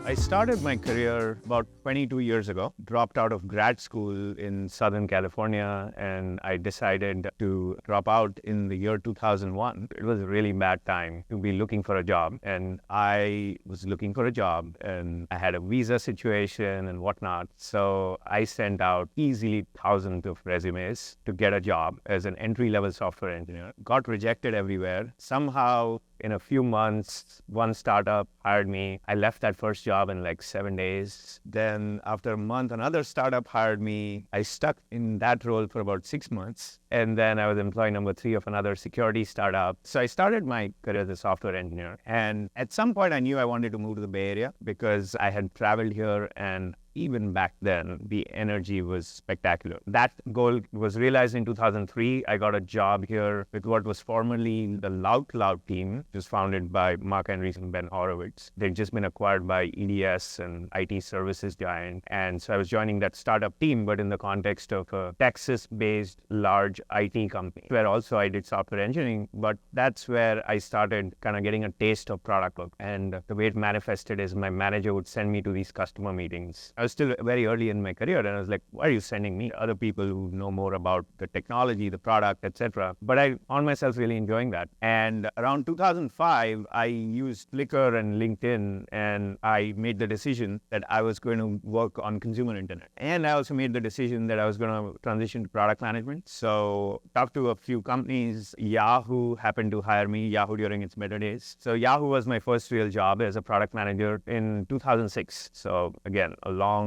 I started my career about 22 years ago, dropped out of grad school in Southern California, and I decided to drop out in the year 2001. It was a really bad time to be looking for a job, and I was looking for a job, and I had a visa situation and whatnot. So I sent out easily thousands of resumes to get a job as an entry-level software engineer. Got rejected everywhere. Somehow, in a few months, one startup hired me. I left that first job in like 7 days. Then after a month, another startup hired me. I stuck in that role for about 6 months. And then I was employee number 3 of another security startup. So I started my career as a software engineer. And at some point, I knew I wanted to move to the Bay Area because I had traveled here, and even back then, the energy was spectacular. That goal was realized in 2003. I got a job here with what was formerly the Loud Cloud team, which was founded by Mark Andreessen and Ben Horowitz. They'd just been acquired by EDS, an IT services giant. And so I was joining that startup team, but in the context of a Texas-based large IT company, where also I did software engineering. But that's where I started kind of getting a taste of product work. And the way it manifested is my manager would send me to these customer meetings. I was still very early in my career, and I was like, why are you sending me other people who know more about the technology, the product, etc.? But I found myself really enjoying that. And around 2005, I used Flickr and LinkedIn, and I made the decision that I was going to work on consumer internet. And I also made the decision that I was going to transition to product management. So talked to a few companies. Yahoo happened to hire me, Yahoo during its better days. So Yahoo was my first real job as a product manager in 2006. So again, a long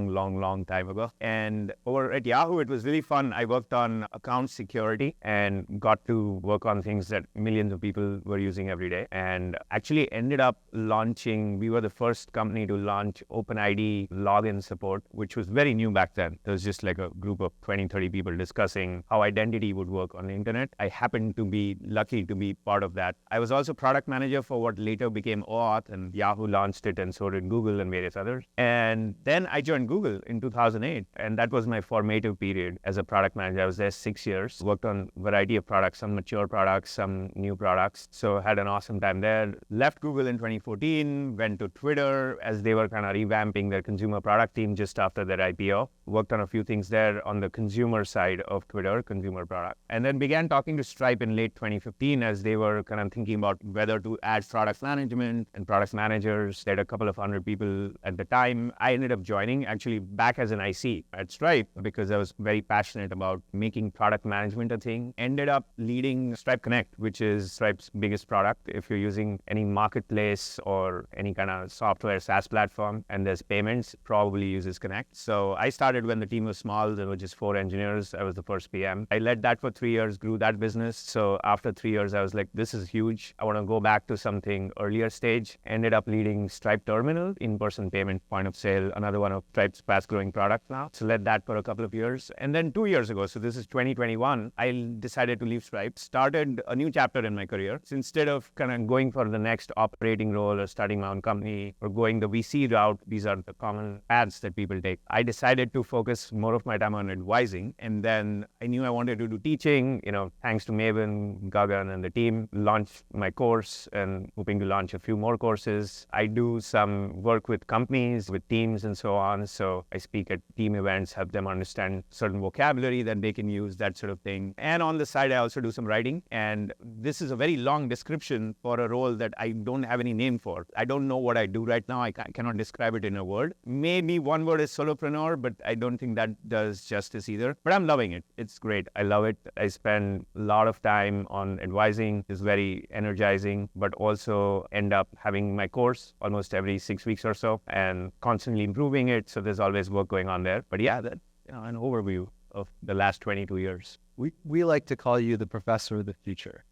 time ago. And over at Yahoo, it was really fun. I worked on account security and got to work on things that millions of people were using every day, and actually ended up launching, we were the first company to launch OpenID login support, which was very new back then. There was just like a group of 20, 30 people discussing how identity would work on the internet. I happened to be lucky to be part of that. I was also product manager for what later became OAuth, and Yahoo launched it, and so did Google and various others. And then I joined Google in 2008, and that was my formative period as a product manager. I was there 6 years, worked on a variety of products, some mature products, some new products. So had an awesome time there. Left Google in 2014, went to Twitter as they were kind of revamping their consumer product team just after their IPO. Worked on a few things there on the consumer side of Twitter, consumer product. And then began talking to Stripe in late 2015 as they were kind of thinking about whether to add product management and product managers. They had a couple of hundred people at the time. I ended up joining actually back as an IC at Stripe because I was very passionate about making product management a thing. Ended up leading Stripe Connect, which is Stripe's biggest product. If you're using any marketplace or any kind of software SaaS platform and there's payments, probably uses Connect. So I started when the team was small. There were just 4 engineers. I was the first PM. I led that for 3 years, grew that business. So after 3 years, I was like, this is huge. I want to go back to something earlier stage. Ended up leading Stripe Terminal, in-person payment point of sale, another one of Stripe's fast-growing product now. So led that for a couple of years. And then 2 years ago, so this is 2021, I decided to leave Stripe, started a new chapter in my career. So instead of kind of going for the next operating role or starting my own company or going the VC route, these are the common paths that people take. I decided to focus more of my time on advising. And then I knew I wanted to do teaching, thanks to Maven, Gagan, and the team, launched my course and hoping to launch a few more courses. I do some work with companies, with teams and so on. So I speak at team events, help them understand certain vocabulary that they can use, that sort of thing. And on the side, I also do some writing. And this is a very long description for a role that I don't have any name for. I don't know what I do right now. I cannot describe it in a word. Maybe one word is solopreneur, but I don't think that does justice either. But I'm loving it. It's great. I love it. I spend a lot of time on advising. It's very energizing, but also end up having my course almost every 6 weeks or so and constantly improving it. So there's always work going on there. But yeah, that an overview of the last 22 years. We like to call you the professor of the future.